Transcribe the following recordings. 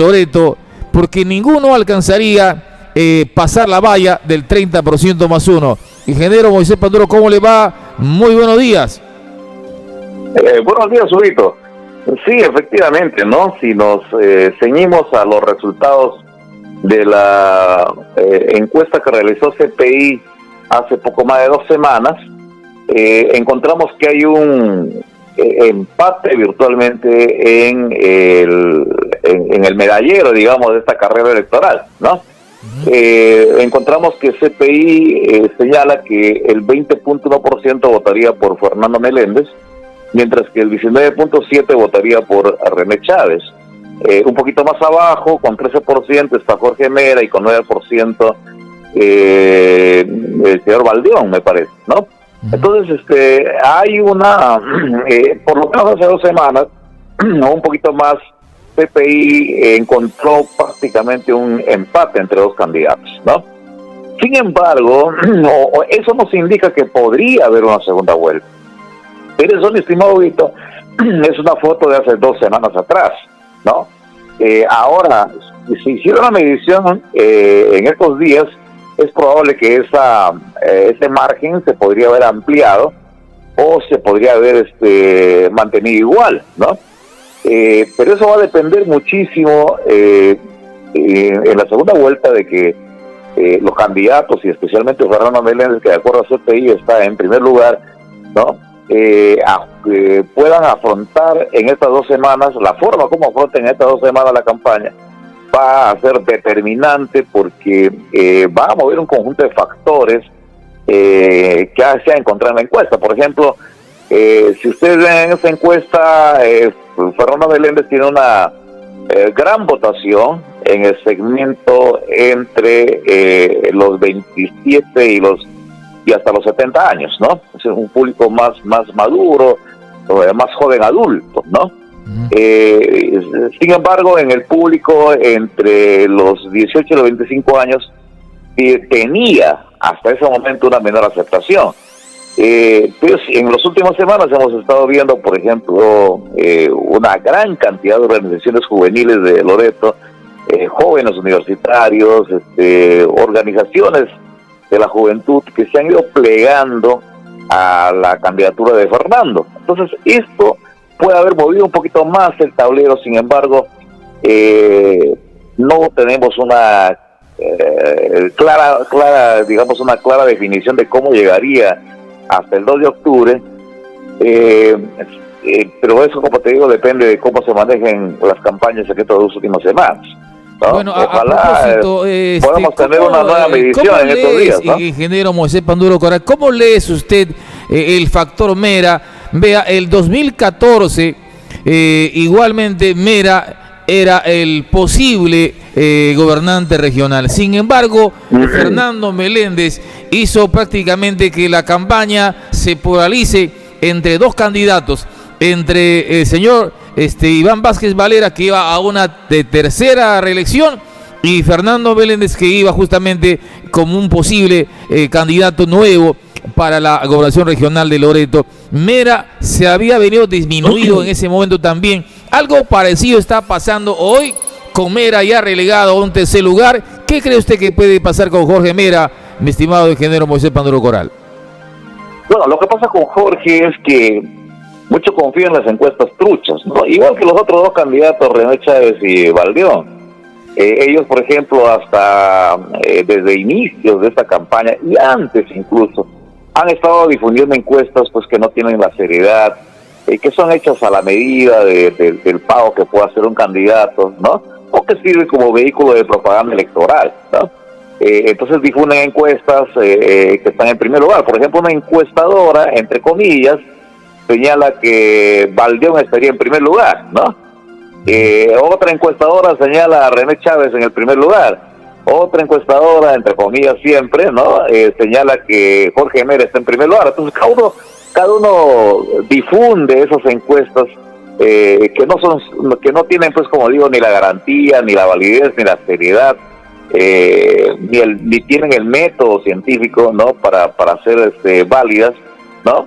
Loreto, porque ninguno alcanzaría pasar la valla del 30% más uno. Ingeniero Moisés Panduro, ¿cómo le va? Muy buenos días. Buenos días, Zurito. Sí, efectivamente, ¿no? Si nos ceñimos a los resultados de la encuesta que realizó CPI hace poco más de 2 semanas, encontramos que hay un empate virtualmente en el medallero, digamos, de esta carrera electoral, ¿no? Encontramos que CPI señala que el 20.1% votaría por Fernando Meléndez, mientras que el 19.7% votaría por René Chávez. Un poquito más abajo, con 13%, está Jorge Mera, y con 9% el señor Valdeón, me parece, ¿no? Entonces, hay una, por lo menos hace 2 semanas, un poquito más, CPI encontró prácticamente un empate entre 2 candidatos, ¿no? Sin embargo, eso nos indica que podría haber una segunda vuelta. Pero eso, mi estimado Vito, es una foto de hace 2 semanas atrás, ¿no? Ahora, si hiciera una medición en estos días, es probable que ese margen se podría haber ampliado o se podría haber mantenido igual, ¿no? Pero eso va a depender muchísimo en la segunda vuelta de que los candidatos, y especialmente Fernando Meléndez, que de acuerdo a CPI está en primer lugar, ¿no? Puedan afrontar en estas 2 semanas, la forma como afronten en estas 2 semanas la campaña va a ser determinante, porque va a mover un conjunto de factores que se ha encontrado en la encuesta. Por ejemplo, si ustedes ven en esta encuesta, Fernando Meléndez tiene una gran votación en el segmento entre los 27 y hasta los 70 años, ¿no? Es un público más maduro, más joven adulto, ¿no? Sin embargo, en el público entre los 18 y los 25 años tenía hasta ese momento una menor aceptación. Pero en las últimas semanas hemos estado viendo, por ejemplo, una gran cantidad de organizaciones juveniles de Loreto, jóvenes universitarios, organizaciones de la juventud que se han ido plegando a la candidatura de Fernando. Entonces, esto puede haber movido un poquito más el tablero. Sin embargo, no tenemos una digamos, una clara definición de cómo llegaría hasta el 2 de octubre, pero eso, como te digo, depende de cómo se manejen las campañas en estas 2 últimas semanas, ¿no? Bueno, ojalá podamos tener una nueva medición en estos días, ¿no? Ingeniero Moisés Panduro Coral, ¿cómo lees usted el factor Mera? Vea, el 2014 igualmente Mera era el posible gobernante regional. Sin embargo, Fernando Meléndez hizo prácticamente que la campaña se polarice entre 2 candidatos, entre el señor Iván Vázquez Valera, que iba a una tercera reelección, y Fernando Meléndez, que iba justamente como un posible candidato nuevo para la gobernación regional de Loreto. Mera se había venido disminuido en ese momento también. Algo parecido está pasando hoy, con Mera ya relegado a un tercer lugar. ¿Qué cree usted que puede pasar con Jorge Mera, mi estimado ingeniero Moisés Panduro Coral? Bueno, lo que pasa con Jorge es que mucho confía en las encuestas truchas, ¿no? Igual que los otros 2 candidatos, René Chávez y Valdeón. Ellos, por ejemplo, hasta desde inicios de esta campaña, y antes incluso, han estado difundiendo encuestas pues que no tienen la seriedad, que son hechas a la medida del pago que pueda hacer un candidato, ¿no? O que sirve como vehículo de propaganda electoral, ¿no? Entonces difunden encuestas que están en primer lugar. Por ejemplo, una encuestadora, entre comillas, señala que Valdeón estaría en primer lugar, ¿no? Otra encuestadora señala a René Chávez en el primer lugar. Otra encuestadora, entre comillas siempre, ¿no? Señala que Jorge Mera está en primer lugar. Entonces cada uno difunde esas encuestas que no tienen, pues, como digo, ni la garantía, ni la validez, ni la seriedad, ni tienen el método científico, ¿no? Para ser válidas, ¿no?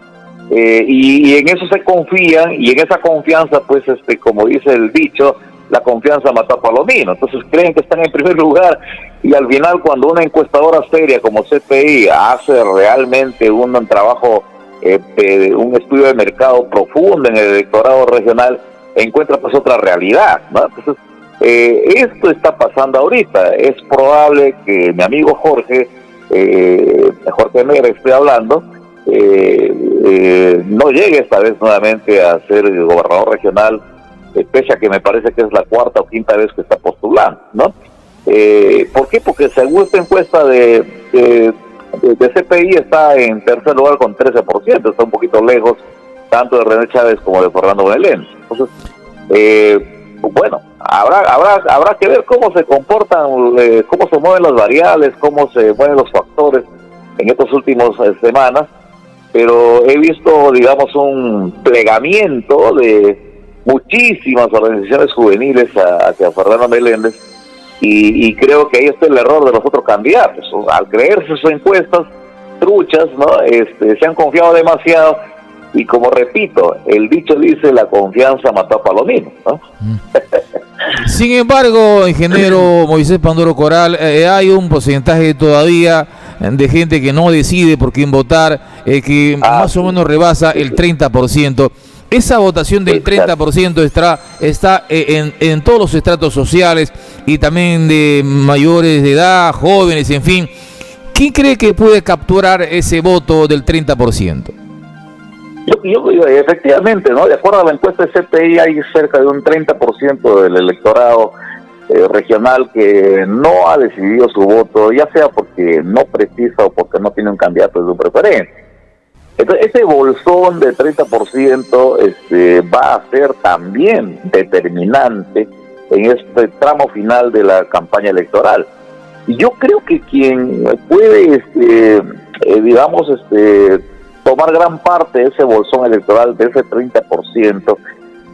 Y en eso se confían, y en esa confianza, pues, como dice el dicho, la confianza mató a Palomino. Entonces creen que están en primer lugar y al final cuando una encuestadora seria como CPI hace realmente un trabajo, un estudio de mercado profundo en el electorado regional, encuentra pues otra realidad, ¿no? Entonces esto está pasando ahorita. Es probable que mi amigo Jorge Mera, estoy hablando, no llegue esta vez nuevamente a ser gobernador regional, pese a que me parece que es la cuarta o quinta vez que está postulando, ¿no? ¿Por qué? Porque según esta encuesta de CPI está en tercer lugar con 13%, está un poquito lejos tanto de René Chávez como de Fernando Meléndez. Entonces, bueno, habrá que ver cómo se comportan, cómo se mueven las variables, cómo se mueven los factores en estas últimas semanas, pero he visto, digamos, un plegamiento de muchísimas organizaciones juveniles hacia Fernando Meléndez, y creo que ahí está el error de los otros candidatos. Al creerse sus encuestas truchas, ¿no? Se han confiado demasiado, y como repito, el dicho dice, la confianza mató a Palomino, ¿no? Sin embargo, ingeniero Moisés Panduro Coral, hay un porcentaje todavía de gente que no decide por quién votar, que más o menos rebasa el 30%. Esa votación del 30% está en todos los estratos sociales y también de mayores de edad, jóvenes, en fin. ¿Quién cree que puede capturar ese voto del 30%? Yo efectivamente, ¿no? De acuerdo a la encuesta de CPI, hay cerca de un 30% del electorado regional que no ha decidido su voto, ya sea porque no precisa o porque no tiene un candidato de su preferencia. Entonces, ese bolsón de 30% va a ser también determinante en este tramo final de la campaña electoral. Y yo creo que quien puede, tomar gran parte de ese bolsón electoral, de ese 30%,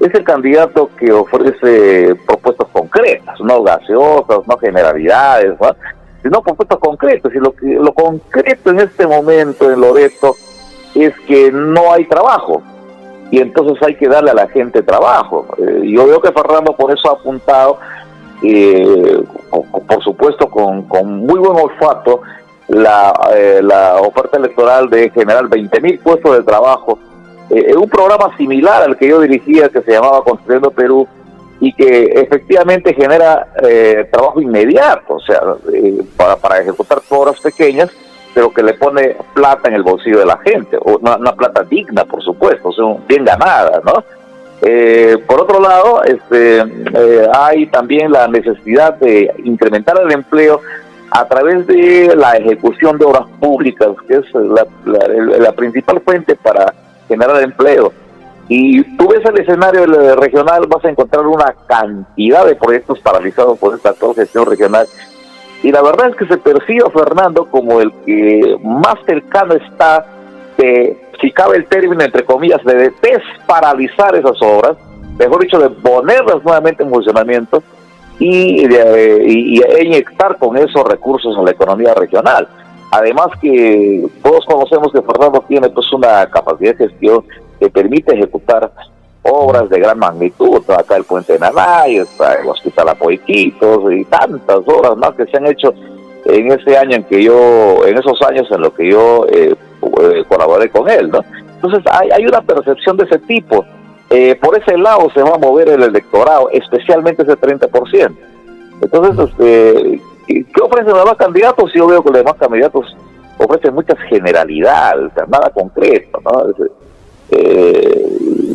es el candidato que ofrece propuestas concretas, no gaseosas, no generalidades, ¿no? Sino propuestas concretas. Y lo concreto en este momento en Loreto es que no hay trabajo, y entonces hay que darle a la gente trabajo. Yo veo que Fernando por eso ha apuntado, por supuesto con muy buen olfato, la oferta electoral de generar 20.000 puestos de trabajo, un programa similar al que yo dirigía, que se llamaba Construyendo Perú, y que efectivamente genera trabajo inmediato, o sea, para ejecutar obras pequeñas, pero que le pone plata en el bolsillo de la gente, una plata digna, por supuesto, o sea, bien ganada, ¿no? Por otro lado, hay también la necesidad de incrementar el empleo a través de la ejecución de obras públicas, que es la principal fuente para generar empleo. Y tú ves el escenario regional, vas a encontrar una cantidad de proyectos paralizados por esta actual gestión regional, y la verdad es que se percibe a Fernando como el que más cercano está de, si cabe el término entre comillas, de desparalizar esas obras, mejor dicho, de ponerlas nuevamente en funcionamiento y inyectar con esos recursos en la economía regional. Además que todos conocemos que Fernando tiene pues una capacidad de gestión que permite ejecutar obras de gran magnitud. Acá el Puente de Nanay, está el Hospital Apoiquitos y tantas obras más que se han hecho en ese año en esos años en los que yo colaboré con él, ¿no? Entonces hay una percepción de ese tipo. Por ese lado se va a mover el electorado, especialmente ese 30%. Entonces, ¿qué ofrecen los demás candidatos? Yo veo que los demás candidatos ofrecen muchas generalidades, o sea, nada concreto, ¿no?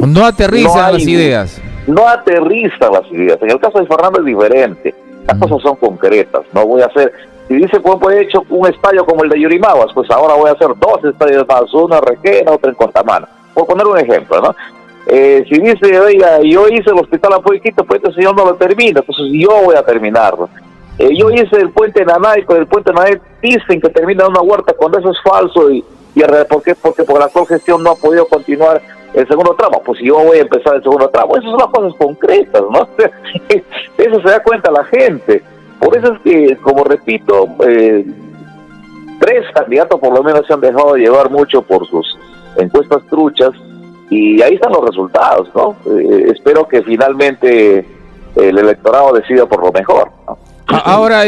No aterrizan las ideas. No aterrizan las ideas. En el caso de Fernando es diferente. Las cosas son concretas. No voy a hacer, si dice, pues he hecho un estadio como el de Yurimaguas, pues ahora voy a hacer 2 estadios más, uno en Requena, otro en Contamana. Por poner un ejemplo, ¿no? Si dice, oiga, yo hice el Hospital Apoiquito, pues este señor no lo termina, entonces yo voy a terminarlo. Yo hice el Puente Nanay, pero el Puente Nanay dicen que termina en una huerta, cuando eso es falso. ¿Por qué? Porque por la actual gestión no ha podido continuar el segundo tramo. Pues yo voy a empezar el segundo tramo. Esas son las cosas concretas, ¿no? Eso se da cuenta la gente. Por eso es que, como repito, 3 candidatos por lo menos se han dejado de llevar mucho por sus encuestas truchas, y ahí están los resultados, ¿no? Espero que finalmente el electorado decida por lo mejor, ¿no? Ahora,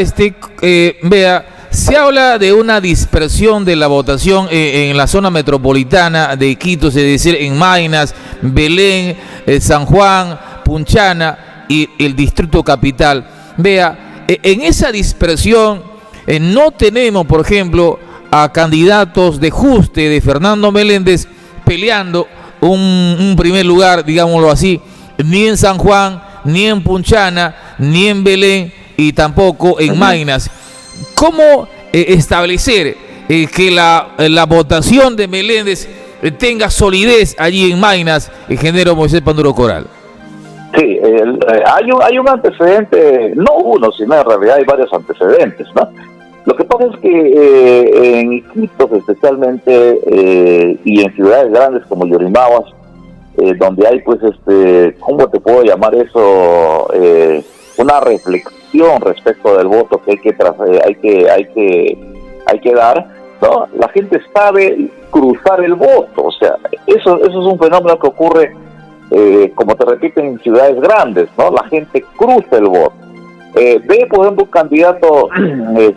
vea, se habla de una dispersión de la votación en la zona metropolitana de Quito, es decir, en Maynas, Belén, San Juan, Punchana y el Distrito Capital. Vea, en esa dispersión no tenemos, por ejemplo, a candidatos de Juste de Fernando Meléndez peleando un primer lugar, digámoslo así, ni en San Juan, ni en Punchana, ni en Belén y tampoco en Maynas. ¿Cómo establecer que la votación de Meléndez tenga solidez allí en Maynas, ingeniero Moisés Panduro Coral? Sí, hay un antecedente, no uno, sino en realidad hay varios antecedentes, ¿no? Lo que pasa es que en Iquitos especialmente y en ciudades grandes como Yurimaguas, donde hay pues ¿cómo te puedo llamar eso? Una reflexión respecto del voto que hay que dar, ¿no? La gente sabe cruzar el voto, o sea, eso es un fenómeno que ocurre, como te repito, en ciudades grandes, ¿no? La gente cruza el voto. Ve, por ejemplo, un candidato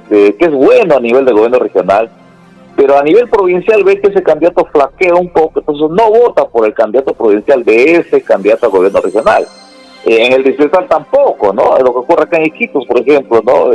que es bueno a nivel de gobierno regional, pero a nivel provincial ve que ese candidato flaquea un poco, entonces no vota por el candidato provincial de ese candidato a gobierno regional. En el distrital tampoco, ¿no? Lo que ocurre acá en Iquitos, por ejemplo, ¿no?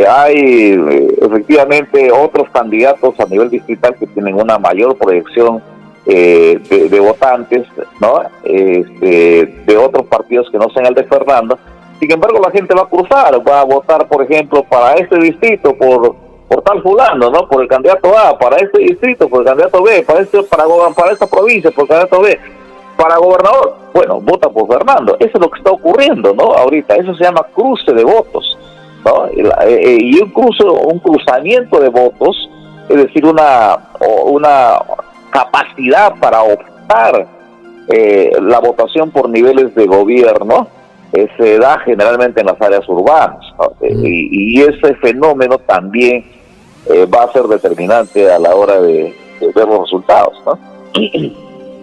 Hay efectivamente otros candidatos a nivel distrital que tienen una mayor proyección de votantes, ¿no? De otros partidos que no sean el de Fernando. Sin embargo, la gente va a cruzar, va a votar, por ejemplo, para este distrito por tal fulano, ¿no? Por el candidato A, para este distrito por el candidato B, para esta provincia por el candidato B. Para gobernador, bueno, vota por Fernando. Eso es lo que está ocurriendo, ¿no? Ahorita, eso se llama cruce de votos, ¿no? Y un cruzamiento de votos, es decir, una capacidad para optar la votación por niveles de gobierno, se da generalmente en las áreas urbanas, ¿no? Y ese fenómeno también va a ser determinante a la hora de ver los resultados, ¿no?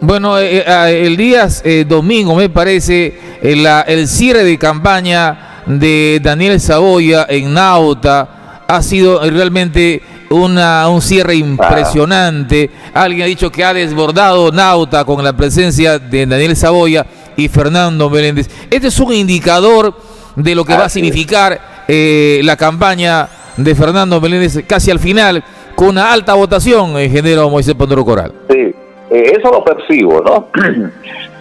Bueno, el día domingo, me parece, el cierre de campaña de Daniel Saboya en Nauta ha sido realmente un cierre impresionante. Alguien ha dicho que ha desbordado Nauta con la presencia de Daniel Saboya y Fernando Meléndez. Este es un indicador de lo que va a significar la campaña de Fernando Meléndez casi al final, con una alta votación, ingeniero Moisés Panduro Coral. Sí. Eso lo percibo, ¿no?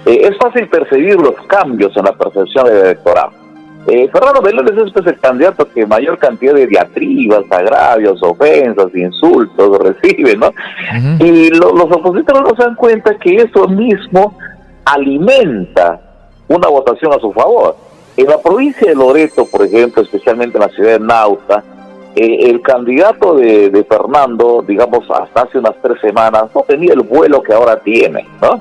Es fácil percibir los cambios en la percepción del electorado. Fernando Meléndez es el candidato que mayor cantidad de diatribas, agravios, ofensas, insultos recibe, ¿no? Y los opositores no se dan cuenta que eso mismo alimenta una votación a su favor. En la provincia de Loreto, por ejemplo, especialmente en la ciudad de Nauta, el candidato de Fernando, digamos, hasta hace unas 3 semanas, no tenía el vuelo que ahora tiene, ¿no?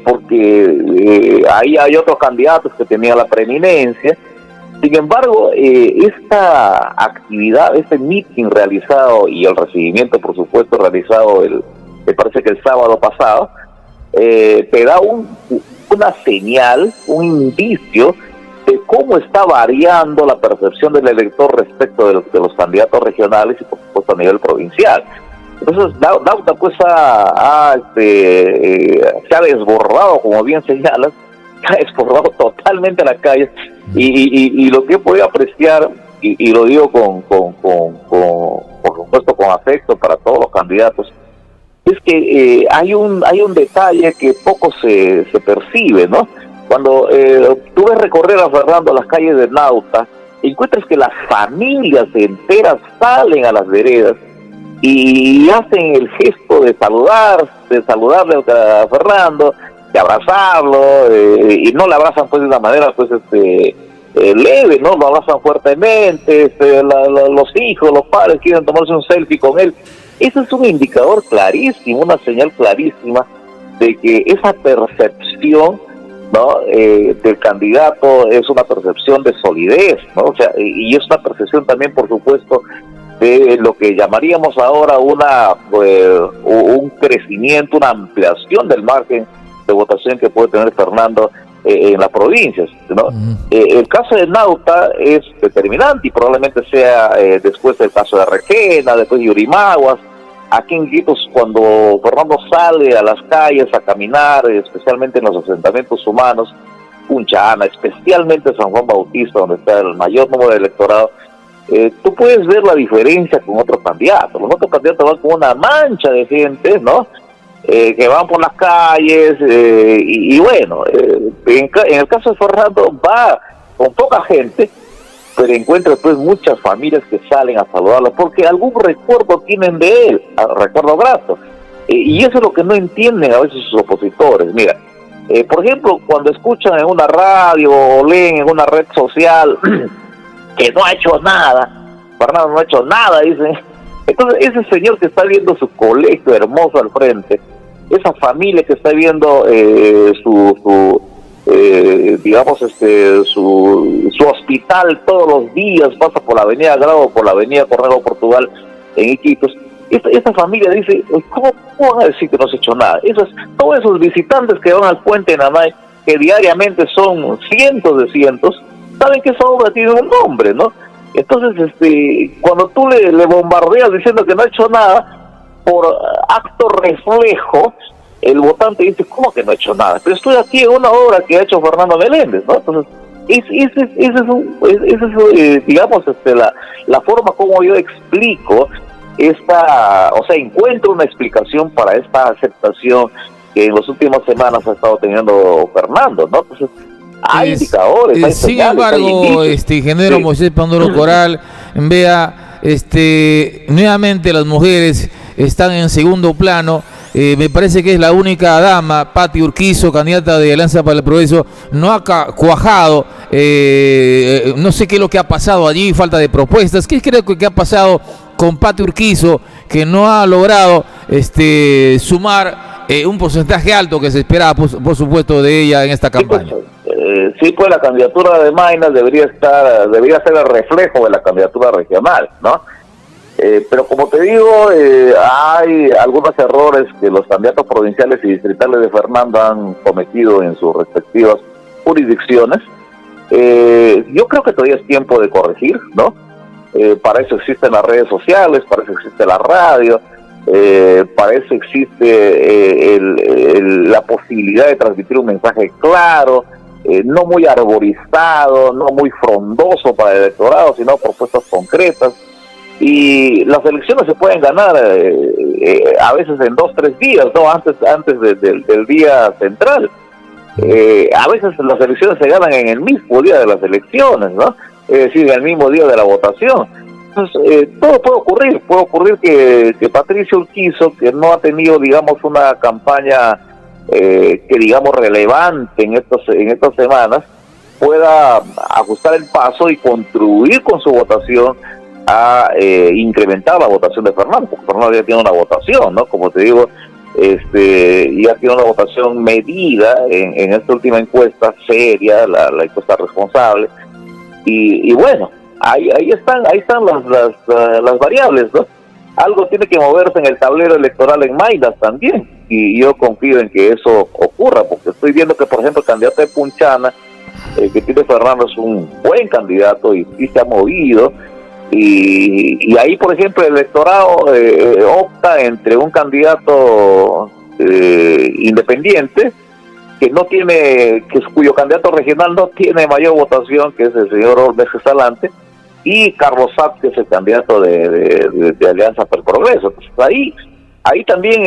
Porque ahí hay otros candidatos que tenían la preeminencia. Sin embargo, esta actividad, este meeting realizado y el recibimiento, por supuesto, realizado me parece que el sábado pasado, te da una señal, un indicio de cómo está variando la percepción del elector respecto de los candidatos regionales y por supuesto a nivel provincial. Entonces Nauta pues se ha desbordado, como bien señalas, se ha desbordado totalmente a la calle y lo que he podido apreciar, y lo digo por supuesto con afecto para todos los candidatos, es que hay un detalle que poco se percibe, ¿no? Cuando tú ves recorrer a Fernando las calles de Nauta, encuentras que las familias enteras salen a las veredas y hacen el gesto de saludarle a Fernando, de abrazarlo, y no le abrazan pues de una manera pues leve, ¿no? Lo abrazan fuertemente, los hijos, los padres quieren tomarse un selfie con él. Eso es un indicador clarísimo, una señal clarísima de que esa percepción, ¿no? Del candidato es una percepción de solidez, ¿no? O sea, y es una percepción también, por supuesto, de lo que llamaríamos ahora un crecimiento, una ampliación del margen de votación que puede tener Fernando en las provincias, ¿no? El caso de Nauta es determinante y probablemente sea después del caso de Requena, después de Yurimaguas. Aquí en Iquitos, cuando Fernando sale a las calles a caminar, especialmente en los asentamientos humanos, Punchana, especialmente San Juan Bautista, donde está el mayor número de electorado, tú puedes ver la diferencia con otros candidatos. Los otros candidatos van con una mancha de gente, ¿no? Que van por las calles, y bueno, en el caso de Fernando va con poca gente, pero encuentra después muchas familias que salen a saludarlo, porque algún recuerdo tienen de él, recuerdo grato, y eso es lo que no entienden a veces sus opositores. Mira, por ejemplo, cuando escuchan en una radio o leen en una red social que no ha hecho nada, Fernando no ha hecho nada, dicen. Entonces ese señor que está viendo su colegio hermoso al frente, esa familia que está viendo su hospital todos los días, pasa por la avenida Grado, por la avenida Correo Portugal en Iquitos, esta familia dice, ¿cómo van a decir que no se ha hecho nada? Todos esos visitantes que van al puente de Nanay, que diariamente son cientos, saben que esa obra tiene un nombre, ¿no? Entonces, cuando tú le bombardeas diciendo que no ha hecho nada, por acto reflejo, el votante dice, ¿cómo que no ha hecho nada? Pero estoy aquí en una obra que ha hecho Fernando Meléndez, ¿no? Entonces, digamos, la forma como yo explico encuentro una explicación para esta aceptación que en las últimas semanas ha estado teniendo Fernando, ¿no? Entonces, hay indicadores, hay sin señales, embargo, ingeniero Moisés Panduro Coral, vea, nuevamente las mujeres están en segundo plano. Me parece que es la única dama, Pati Urquizo, candidata de Alianza para el Progreso, no ha cuajado. No sé qué es lo que ha pasado allí, falta de propuestas. ¿Qué creo que ha pasado con Pati Urquizo, que no ha logrado sumar un porcentaje alto que se esperaba, por supuesto, de ella en esta campaña? Sí, pues la candidatura de Maynas debería ser el reflejo de la candidatura regional, ¿no? Pero como te digo, hay algunos errores que los candidatos provinciales y distritales de Fernando han cometido en sus respectivas jurisdicciones. Yo creo que todavía es tiempo de corregir, ¿no? Para eso existen las redes sociales, para eso existe la radio, para eso existe la posibilidad de transmitir un mensaje claro, no muy arborizado, no muy frondoso para el electorado, sino propuestas concretas. Y las elecciones se pueden ganar a veces en 2-3 días, no antes del día central. A veces las elecciones se ganan en el mismo día de las elecciones, ¿no? Es decir, en el mismo día de la votación. Entonces, todo puede ocurrir que Patricia Urquizo, que no ha tenido, digamos, una campaña que digamos relevante en estas semanas, pueda ajustar el paso y contribuir con su votación a incrementar la votación de Fernando, porque Fernando ya tiene una votación, ¿no? Como te digo, ya tiene una votación medida en esta última encuesta seria, la encuesta responsable, y bueno, ahí están las variables, ¿no? Algo tiene que moverse en el tablero electoral en Maynas también, y yo confío en que eso ocurra, porque estoy viendo que, por ejemplo, el candidato de Punchana, que tiene Fernando, es un buen candidato y se ha movido. Y ahí, por ejemplo, el electorado opta entre un candidato independiente cuyo candidato regional no tiene mayor votación, que es el señor Olmes Escalante, y Carlos Sapp, que es el candidato de Alianza para el Progreso. Entonces, ahí también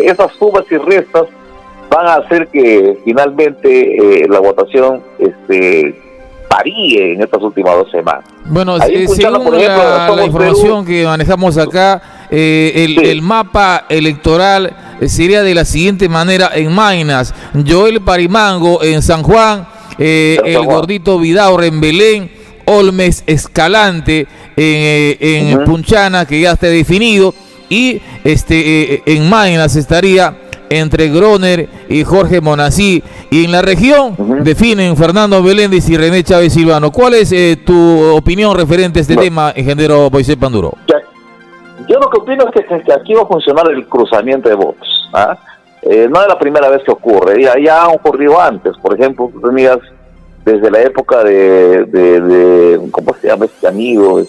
esas subas y restas van a hacer que finalmente la votación varíe en estas últimas 2 semanas. Bueno, según la información que manejamos acá, el mapa electoral sería de la siguiente manera en Maynas: Joel Parimango en San Juan, el Gordito Vidaurre en Belén, Olmes Escalante en Punchana, que ya está definido, y en Maynas estaría entre Groner y Jorge Monací, y en la región definen Fernando Meléndez y René Chávez Silvano. ¿Cuál es tu opinión referente a este tema, ingeniero Moisés Panduro? Yo lo que opino es que aquí va a funcionar el cruzamiento de votos, ¿ah? no es la primera vez que ocurre, ya ha ocurrido antes. Por ejemplo, tú tenías desde la época de ¿cómo se llama este amigo?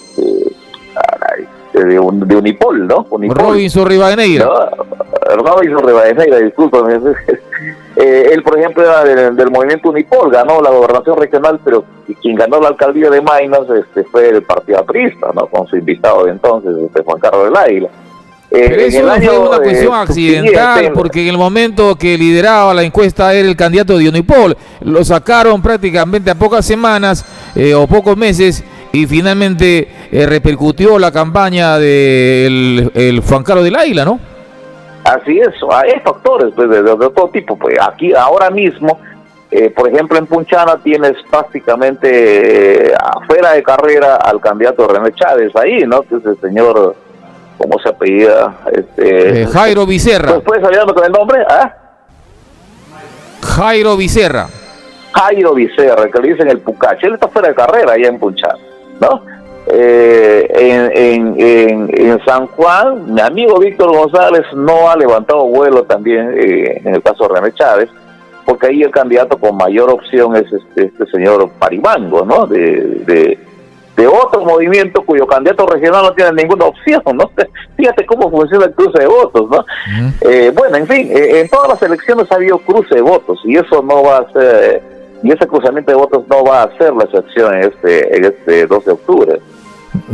De Unipol, ¿no? Unipol, Robinson Rivadeneira. ¿no? Robinson Rivadeneira, discúlpame. Él, por ejemplo, era del movimiento Unipol, ganó la gobernación regional, pero quien ganó la alcaldía de Maynas fue el partido aprista, ¿no? Con su invitado de entonces, Juan Carlos del Águila. Pero eso no fue una cuestión accidental, porque en el momento que lideraba la encuesta era el candidato de Unipol, lo sacaron prácticamente a pocas semanas o pocos meses, y finalmente repercutió la campaña del el Juan Carlos del Águila, ¿no? Así es, hay factores pues, de todo tipo. Pues aquí ahora mismo, por ejemplo, en Punchana tienes prácticamente afuera de carrera al candidato René Chávez ahí, ¿no? Que es el señor, ¿cómo se apellida? Jairo Becerra. ¿Puedes ayudarme con el nombre? Jairo Becerra. Jairo Becerra, que le dicen el Pucache. Él está fuera de carrera allá en Punchana, ¿no? En San Juan, mi amigo Víctor González no ha levantado vuelo también, en el caso de René Chávez, porque ahí el candidato con mayor opción es este señor Parimango, ¿no? De otro movimiento cuyo candidato regional no tiene ninguna opción, ¿no? Fíjate cómo funciona el cruce de votos, ¿no? Bueno, en fin, en todas las elecciones ha habido cruce de votos, y eso no va a ser, y ese cruzamiento de votos no va a ser la excepción en este 2 de octubre.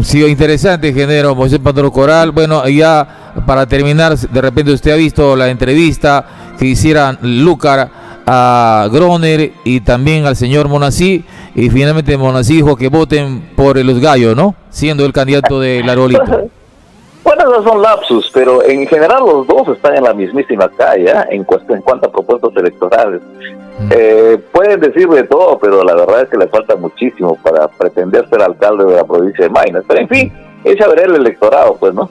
Sí, interesante, ingeniero Moisés Panduro Coral. Bueno, ya para terminar, de repente usted ha visto la entrevista que hicieron Lúcar a Groner y también al señor Monací, y finalmente Monací dijo que voten por los gallos, ¿no? Siendo el candidato del Arbolito. Bueno, esos son lapsus, pero en general los dos están en la mismísima calle, en cuanto a propuestas electorales. Pueden decir de todo, pero la verdad es que le falta muchísimo para pretender ser alcalde de la provincia de Maynas. Pero en fin, es a ver el electorado, pues, ¿no?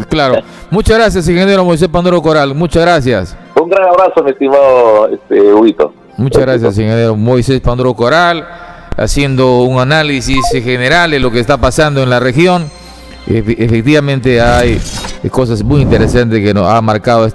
Claro. Muchas gracias, ingeniero Moisés Panduro Coral. Muchas gracias. Un gran abrazo, mi estimado Huguito. Muchas gracias, ingeniero Moisés Panduro Coral, haciendo un análisis general de lo que está pasando en la región. Efectivamente hay cosas muy interesantes que nos ha marcado